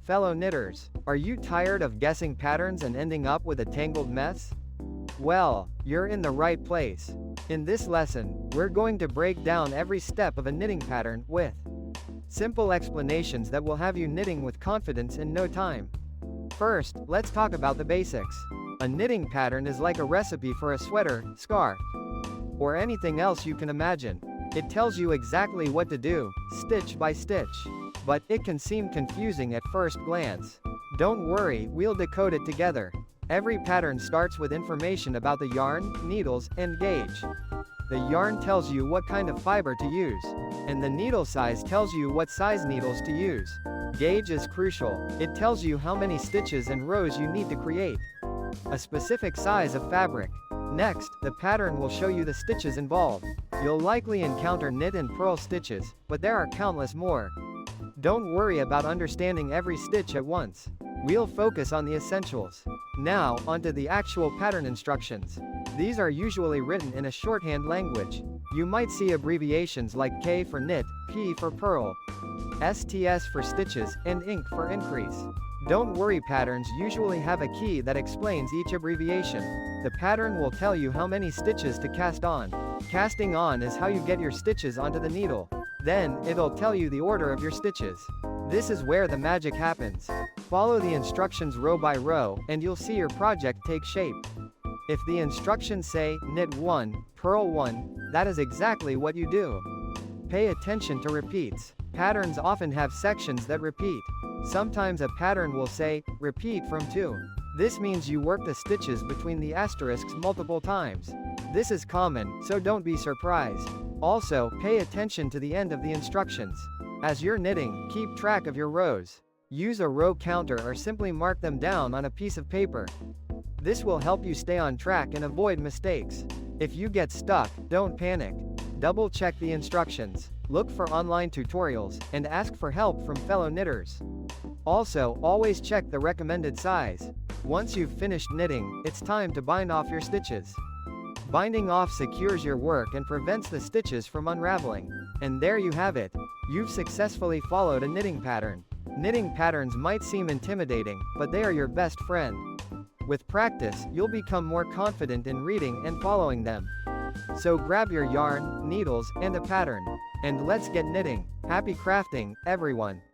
Fellow knitters, are you tired of guessing patterns and ending up with a tangled mess? Well, you're in the right place. In this lesson, we're going to break down every step of a knitting pattern with simple explanations that will have you knitting with confidence in no time. First, let's talk about the basics. A knitting pattern is like a recipe for a sweater, scarf, or anything else you can imagine. It tells you exactly what to do, stitch by stitch. But it can seem confusing at first glance. Don't worry, we'll decode it together. Every pattern starts with information about the yarn, needles, and gauge. The yarn tells you what kind of fiber to use, and the needle size tells you what size needles to use. Gauge is crucial. It tells you how many stitches and rows you need to create a specific size of fabric. Next, the pattern will show you the stitches involved. You'll likely encounter knit and purl stitches, but there are countless more. Don't worry about understanding every stitch at once. We'll focus on the essentials. Now, onto the actual pattern instructions. These are usually written in a shorthand language. You might see abbreviations like K for knit, P for purl, STS for stitches, and INC for increase. Don't worry, patterns usually have a key that explains each abbreviation. The pattern will tell you how many stitches to cast on. Casting on is how you get your stitches onto the needle. Then, it'll tell you the order of your stitches. This is where the magic happens. Follow the instructions row by row, and you'll see your project take shape. If the instructions say, knit 1, purl 1, that is exactly what you do. Pay attention to repeats. Patterns often have sections that repeat. Sometimes a pattern will say, repeat from 2. This means you work the stitches between the asterisks multiple times. This is common, so don't be surprised. Also, pay attention to the end of the instructions. As you're knitting, keep track of your rows. Use a row counter or simply mark them down on a piece of paper. This will help you stay on track and avoid mistakes. If you get stuck, don't panic. Double check the instructions, look for online tutorials, and ask for help from fellow knitters. Also, always check the recommended size. Once you've finished knitting, it's time to bind off your stitches. Binding off secures your work and prevents the stitches from unraveling. And there you have it. You've successfully followed a knitting pattern. Knitting patterns might seem intimidating, but they are your best friend. With practice, you'll become more confident in reading and following them. So grab your yarn, needles, and a pattern. And let's get knitting. Happy crafting, everyone!